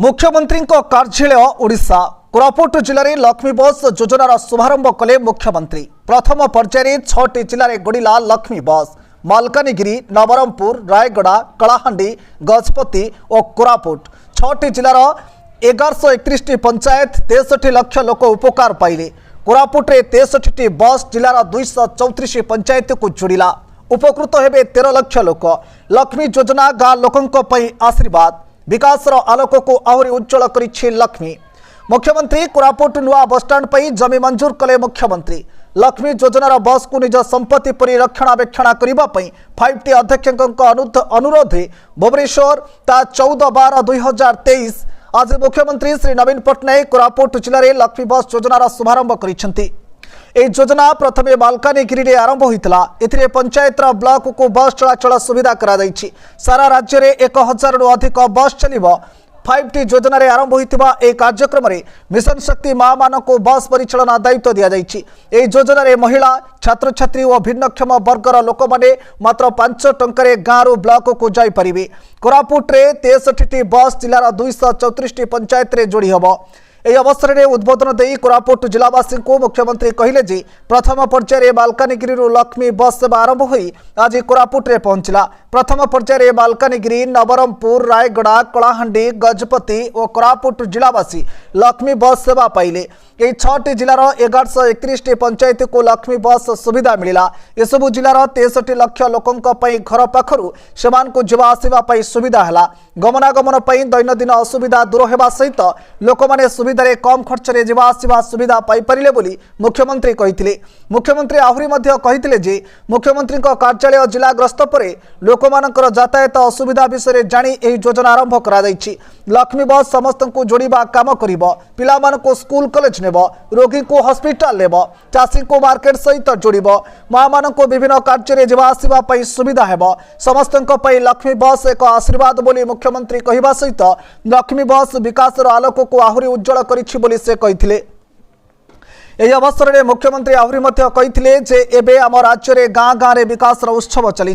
मुख्यमंत्री कार्यालय ओडिशा कोरापुट जिले में लक्ष्मी बस योजनार शुभारंभ कले मुख्यमंत्री। प्रथम पर्यायर 6टी जिले में गड़िला लक्ष्मी बस। मालकानगिरी, नवरंगपुर, रायगड़ा, कलाहांडी, गजपति और कोरापुट 6टी जिलार 1131 पंचायत 63 लाख लोक उपकार पाइले। कोरापुटे 63टी बस जिलार 234 पंचायत को जोड़िला। उपकृत हेबे 13 लाख लोक। लक्ष्मी योजना गाँ लोकों आशीर्वाद। विकास आलोक को आहरी उज्जवल करिछि लक्ष्मी। मुख्यमंत्री कोरापुट नुआ बसस्टाण्ड पर जमी मंजूर कले मुख्यमंत्री। लक्ष्मी योजनार बस को निज संपत्ति परि रक्षणाबेक्षण करने 5T अध्यक्ष अनुरोध भुवनेश्वर ता 14/12/2023 आज मुख्यमंत्री श्री नवीन पट्टनायक कोरापुट जिले में लक्ष्मी बस योजनार शुभारंभ करिसेंती। এই যোজনা প্রথমে মালকানগিরি আরম্ভ হয়েছিল। এতে পঞ্চায়েতর ব্লক को बस চলাচল সুবিধা করা যাইছি। সারা রাজ্যের 1000 রু अधिक बस চলিব। 5T যোজনার আরম্ভ হইতিবা এই কার্যক্রমে মিশন শক্তি মা মানকো बस পরিচালনা দায়িত্ব দিয়া যাইছি। এই যোজনার মহিলা, ছাত্রছাত্রী ও ভিন্নক্ষম বর্গর লোক মানে মাত্র 5 টঙ্কারে গাঁরু ব্লক को যাই পারিবে। কোরাপুটরে 63টি बस जिलार 234टी पंचायत रे जोड़ी हबो। এই অবসরে উদ্বোধন দেই কোরাপুট জেলাবাসী মুখ্যমন্ত্রী কহিলে যে প্রথম পর্যায়ে মালকানগিরি লক্ষ্মী বস সেবা আরম্ভ হয়ে আজ কোরাপুটে পৌঁছলা। প্রথম পর্যায়ে মালকানগিরি, নবরঙ্গপুর, রায়গড়া, কলাহান্ডি, গজপতি ও কোরাপুট জেলাবাসী লক্ষ্মী বস সেবা পাইলে। এই 6টি जिलार 1131 पंचायत को लक्ष्मी बस सुविधा मिला। एसबू जिलार 63 लाख लोकों घर पाखु से जवा आसवा सुविधा है। गमनागमन दैनंदिन असुविधा दूर होगा सहित लोक मैंने सुविधा कम खर्च में जवा आसवा सुविधा पाइपारे बोली मुख्यमंत्री कही। मुख्यमंत्री आहरी कही जे मुख्यमंत्री कार्यालय जिला गस्त पर लोक मानकर यातायात असुविधा विषय जानी यह योजना आरंभ कर लक्ष्मी बस समस्त को जोड़ा काम कर पिला को स्कूल कॉलेज नेब, रोगी को हॉस्पिटल नेब, चाषी को मार्केट सहित जोड़ब, माँ मान को विभिन्न कार्य जवा आसवा सुविधा हेब। समस्त लक्ष्मी बस एक आशीर्वाद बोली मुख्यमंत्री कहवा सहित लक्ष्मी बस विकास आलोक को आहरी उज्जवल करिछि बोली से कहिथिले। यह अवसर में मुख्यमंत्री आहरी कही जे एबे आम राज्य में गाँ गाँव में विकास उत्सव चली।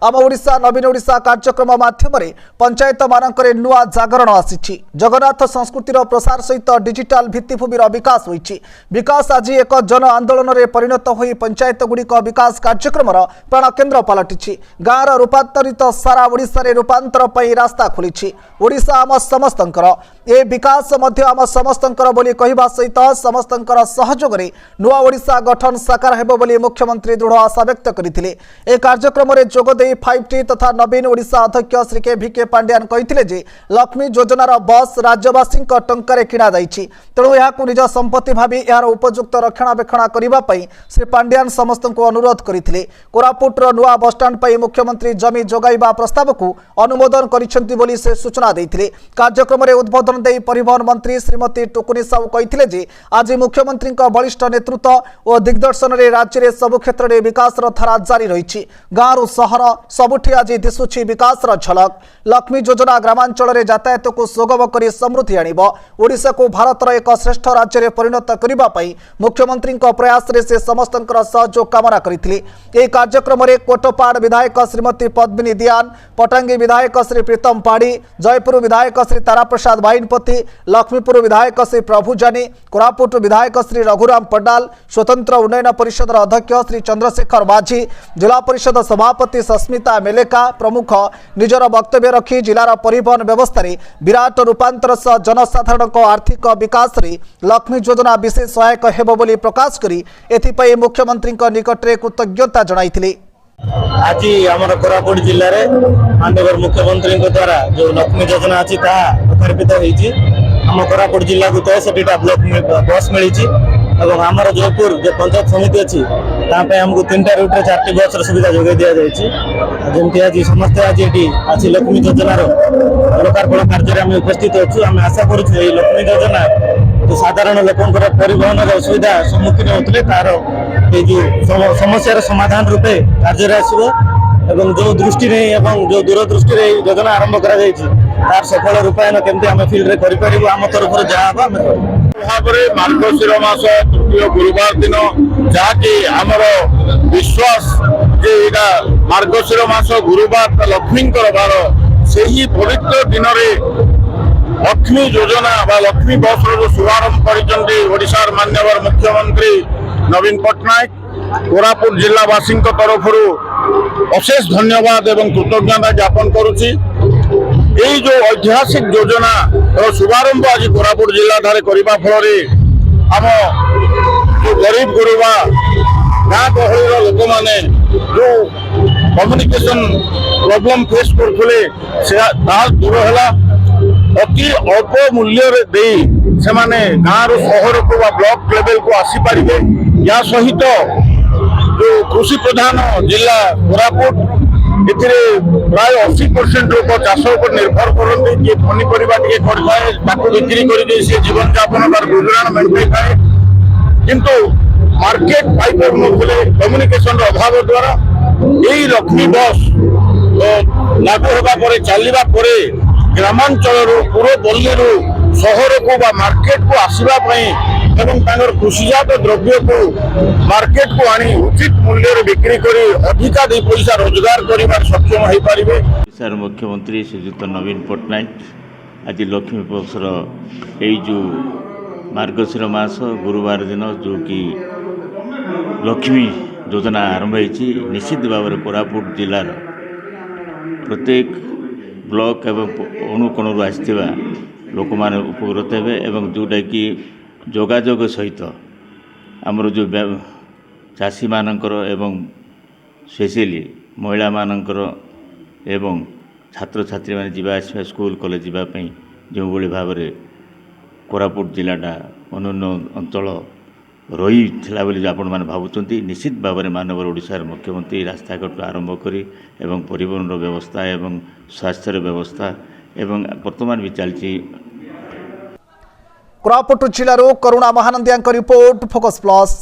आम ओडिशा नवीन ओडिशा कार्यक्रम माध्यम पंचायत मानक नुआ जागरण आसी। जगन्नाथ संस्कृतिर प्रसार सहित डिजिटाल भित्तिभूमिर विकास होइछि। विकास आज एक जन आंदोलन में परिणत हो पंचायत गुड़िक विकास कार्यक्रम प्राण केन्द्र पलटि। गाँव रूपांतरित सारा ओडिशा रे रूपांतर पई रास्ता खोली। ओडिशा आम समस्तंकर ए विकास मध्य आम समस्तंकर बोली कहवा सहित समस्तंकर सहयोगरे नुआ ओडिशा गठन साकार हेबो बोली मुख्यमंत्री दृढ़ आशा व्यक्त करथिले। ए कार्यक्रम रे जोग देई 5T तथा नवीन ओडिशा अध्यक्ष श्री के पांड्यान कहिथिले जे लक्ष्मी योजनार बस राज्यवासी टंकारे किणा जाइछि। तेणु यहाकु निज संपत्ति भाबी यार उपयुक्त रक्षणाबेक्षण करिबा पई श्री पांड्यान समस्त को अनुरोध करथिले। कोरापुटर नुआ बसस्टाण्ड पई मुख्यमंत्री जमी जोगाइबा प्रस्ताव को अनुमोदन करिसेंति बोली से सूचना देथिले। कार्यक्रम रे उद्बोधन देई परिवहन मंत्री श्रीमती टुकुनी साहू कहिथिले जे आज मुख्यमंत्री बलिष्ठ नेतृत्व और दिग्दर्शन रे राज्य रे सब क्षेत्र में विकास धारा जारी रही। गाँव सहर सबुठी आज दिशुछि विकास झलक। लक्ष्मी योजना ग्रामांचल में यातायात को सुगम कर समृद्धि आनिब। ओडिशा को भारतर एक श्रेष्ठ राज्य में परिणत करने मुख्यमंत्री प्रयास रे से समस्त सहयोग कामना करथिले। एही कार्यक्रम में कोटपाड़ विधायक श्रीमती पद्मिनी दियान, पटांगी विधायक श्री प्रीतम पाड़ी, जयपुर विधायक श्री ताराप्रसाद वाइनपति, लक्ष्मीपुर विधायक श्री प्रभु जानी, कोरापुट विधायक श्री रघुराम पड्डाल, स्वतंत्र उन्नयन परिषद अध्यक्ष श्री चंद्रशेखर माझी, जिला परिषद सभापति सस्मिता मेलेका प्रमुख निजर वक्तव्य रखी जिलार परिवहन व्यवस्था विराट रूपांतर सह जनसाधारण आर्थिक विकास रे लक्ष्मी योजना विशेष सहायक हेबो बोली प्रकाश करी एथिपई मुख्यमंत्री निकट में कृतज्ञता जणाइथिले। आज आम कोरापुट जिले में माननीय मुख्यमंत्री द्वारा जो लक्ष्मी योजना अच्छी लोकार्पित होती आम कोरापुट जिला को 63टा ब्लॉक बस मिली। आमर जयपुर जो पंचायत समिति अच्छी आमको 3टा रूट्रे 4टी बस सुविधा जोगे दि जामती आज समस्ते आज ये आज लक्ष्मी योजनार लोकार्पण कार्य में उपस्थित अच्छु। आम आशा करुँ लक्ष्मी योजना जो साधारण लोकंर परिवहन असुविधा सम्मुखीन होते तार जो समस्यार समाधान रूपे कार्य आसो एवं जो दृष्टि नहीं जो दूरदृष्टि योजना आरंभ कर सफल रूपायन केमती आम फिल्ड में करें आम तरफ जहाँ भाव मार्गशीर मास तृतीय गुरुवार दिन जहाँकि आमर विश्वास जे मार्गशीर मास गुरुवार लक्ष्मी बार से ही पवित्र दिन में ଲକ୍ଷ୍ମୀ ଯୋଜନା ବା ଲକ୍ଷ୍ମୀ ବସ୍ର ଯେଉଁ ଶୁଭାରମ୍ଭ କରିଛନ୍ତି ଓଡ଼ିଶାର ମାନ୍ୟବର ମୁଖ୍ୟମନ୍ତ୍ରୀ ନବୀନ ପଟ୍ଟନାୟକ, କୋରାପୁଟ ଜିଲ୍ଲାବାସୀଙ୍କ ତରଫରୁ ଅଶେଷ ଧନ୍ୟବାଦ ଏବଂ କୃତଜ୍ଞତା ଜ୍ଞାପନ କରୁଛି। এই যে ঐতিহাসিক যোজনা শুভারম্ভ আজ কোরাপুট জেলা ধারে করা ফলরে আম গরিব গুরুবা গাঁ গহলির লোক মানে যে কম্যুনিকেশন প্রোবলেম ফেস করুলে তাহা দূর হল। অতি অল্প মূল্যরে দেই সেমানে গাঁর সহরকু বা ব্লক লেভেলকু আসিপারিবে। ইয়া সহিত যে কৃষি প্রধান জেলা কোরাপুট এতে প্রায় 80% লোক চাষ উপর নির্ভর করতে, যে পনিপরিবা টিকে করে তাকে বিক্রি করে সে জীবনযাপন তার গুজরাণ মেটাই থাকে, কিন্তু মার্কেট পাইপার নথিলে কম্যুনিকেশন অভাব দ্বারা এই লক্ষ্মী বস লাগু হওয়া পরে চালিবা পরে গ্রামাঞ্চলর পুরপল্লীরু সহরকু বা মার্কেটকু আসিবা পাই এবং তাঙ্কর কৃষিজাত দ্রব্যকু মার্কেটকু আনি উচিত মূল্যরে বিক্রি করে অধিকা দুই পয়সা রোজগার করিবার সক্ষম হয়ে পারিবে। ଓଡ଼ିଶାର ମୁଖ୍ୟମନ୍ତ୍ରୀ ଶ୍ରୀଯୁକ୍ତ ନବୀନ ପଟ୍ଟନାୟକ ଆଜି ଲକ୍ଷ୍ମୀ ବସ୍ର ଏଇ ଯେଉଁ ମାର୍ଗଶିର ମାସ ଗୁରୁବାର ଦିନ ଯେଉଁକି ଲକ୍ଷ୍ମୀ ଯୋଜନା ଆରମ୍ଭ ହୋଇଛି, ନିଶ୍ଚିତ ଭାବରେ କୋରାପୁଟ ଜିଲ୍ଲାର ପ୍ରତ୍ୟେକ ବ୍ଲକ ଏବଂ ଅଣୁକୋଣରୁ ଆସିଥିବା ଲୋକମାନେ ଉପକୃତ ହେବେ ଏବଂ ଯେଉଁଟାକି ଯୋଗାଯୋଗ ସହିତ ଆମର ଯେଉଁ ଚାଷୀମାନଙ୍କର ଏବଂ ସ୍ପେସିଆଲି ମହିଳାମାନଙ୍କର ଏବଂ ଛାତ୍ରଛାତ୍ରୀମାନେ ଯିବା ଆସିବା ସ୍କୁଲ କଲେଜ ଯିବା ପାଇଁ ଯେଉଁଭଳି ଭାବରେ କୋରାପୁଟ ଜିଲ୍ଲାଟା ଅନନ୍ୟ ଅଞ୍ଚଳ ରହିଥିଲା ବୋଲି ଆପଣମାନେ ଭାବୁଛନ୍ତି, ନିଶ୍ଚିତ ଭାବରେ ମାନବର ଓଡ଼ିଶାର ମୁଖ୍ୟମନ୍ତ୍ରୀ ରାସ୍ତାଘାଟରୁ ଆରମ୍ଭ କରି ଏବଂ ପରିବହନର ବ୍ୟବସ୍ଥା ଏବଂ ସ୍ୱାସ୍ଥ୍ୟର ବ୍ୟବସ୍ଥା ଏବଂ ବର୍ତ୍ତମାନ ବି ଚାଲିଛି। କୋରାପୁଟ ଜିଲ୍ଲାରୁ କରୁଣା ମହାନନ୍ଦିଆଙ୍କ ରିପୋର୍ଟ, ଫୋକସ୍ ପ୍ଲସ୍।